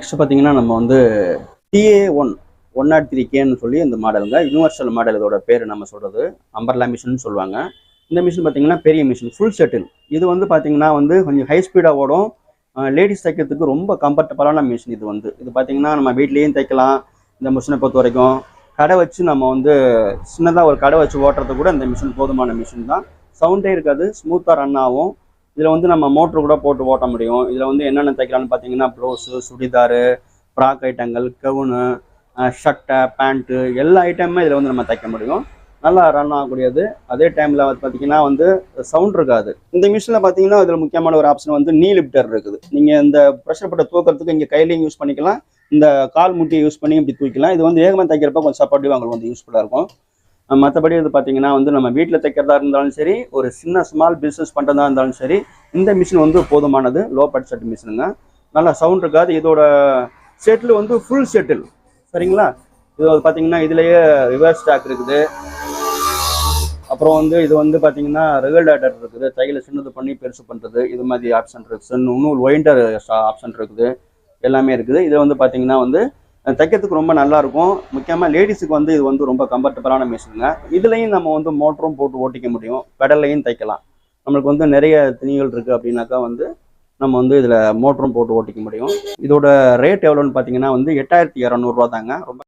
Next பார்த்தீங்கன்னா நம்ம வந்து TA1 103Kன்னு சொல்லி இந்த மாடலுங்க, யூனிவர்சல் மாடல். இதோட பேர் நம்ம சொல்றது அம்பர்லா மிஷின் சொல்லுவாங்க. இந்த மிஷின் பார்த்தீங்கன்னா பெரிய மிஷின், ஃபுல் செட்டில். இது வந்து பார்த்தீங்கன்னா வந்து கொஞ்சம் ஹை ஸ்பீடாக ஓடும். லேடிஸ் தைக்கிறதுக்கு ரொம்ப கம்ஃபர்டபுளான மிஷின் இது வந்து. இது பார்த்தீங்கன்னா நம்ம வீட்லேயும் தைக்கலாம். இந்த மிஷினை பொறுத்த வரைக்கும் கடை வச்சு நம்ம வந்து சின்னதாக ஒரு கடை வச்சு ஓட்டுறது கூட இந்த மிஷின் போதுமான மிஷின் தான். சவுண்டே இருக்காது, ஸ்மூத்தாக ரன் ஆகும். இதில் வந்து நம்ம மோட்ரு கூட போட்டு ஓட்ட முடியும். இதில் வந்து என்னென்ன தைக்கலாம்னு பார்த்தீங்கன்னா ப்ளவுஸு, சுடிதாரு, ஃப்ராக் ஐட்டங்கள், கவுனு, ஷர்ட்டை, பேண்ட்டு, எல்லா ஐட்டமுமே இதில் வந்து நம்ம தைக்க முடியும். நல்லா ரன் ஆகக்கூடியது. அதே டைமில் வந்து பார்த்தீங்கன்னா வந்து சவுண்ட் இருக்காது. இந்த மிஷினில் பார்த்தீங்கன்னா இதில் முக்கியமான ஒரு ஆப்ஷன் வந்து நீ லிப்டர் இருக்குது. நீங்கள் இந்த ப்ரெஷர் பட்டை தூக்கிறதுக்கு இங்கே கையிலையும் யூஸ் பண்ணிக்கலாம், இந்த கால் முட்டியை யூஸ் பண்ணி இப்படி தூக்கலாம். இது வந்து வேகமாக தைக்கிறப்ப கொஞ்சம் சப்போர்ட்டிவாக உங்களுக்கு வந்து யூஸ்ஃபுல்லாக இருக்கும். மற்றபடி இது பார்த்தீங்கன்னா வந்து நம்ம வீட்டில் தைக்கிறதா இருந்தாலும் சரி, ஒரு சின்ன ஸ்மால் பிஸ்னஸ் பண்ணுறதா இருந்தாலும் சரி, இந்த மிஷின் வந்து போதுமானது. லோ பட்ஜெட் மிஷினுங்க. நல்லா சவுண்ட் இருக்காது. இதோட செட்டில் வந்து ஃபுல் செட்டில், சரிங்களா? இது பார்த்தீங்கன்னா இதுலேயே ரிவர்ஸ் ஸ்டாக் இருக்குது. அப்புறம் வந்து இது வந்து பார்த்தீங்கன்னா ரெகுலேட்டர் இருக்குது, தையலை சின்னது பண்ணி பெருசு பண்ணுறது, இது மாதிரி ஆப்ஷன் இருக்குது. இன்னும் ஒயிண்டர் ஆப்ஷன் இருக்குது, எல்லாமே இருக்குது. இது வந்து பார்த்தீங்கன்னா வந்து தைக்கிறதுக்கு ரொம்ப நல்லாயிருக்கும். முக்கியமாக லேடிஸுக்கு வந்து இது வந்து ரொம்ப கம்ஃபர்டபுளான மிஷினுங்க. இதுலேயும் நம்ம வந்து மோட்டரும் போட்டு ஓட்டிக்க முடியும், பெடல்லையும் தைக்கலாம். நம்மளுக்கு வந்து நிறைய துணிகள் இருக்குது அப்படின்னாக்கா வந்து நம்ம வந்து இதில் மோட்டரும் போட்டு ஓட்டிக்க முடியும். இதோட ரேட் எவ்வளோன்னு பார்த்தீங்கன்னா வந்து 8200 தாங்க. ரொம்ப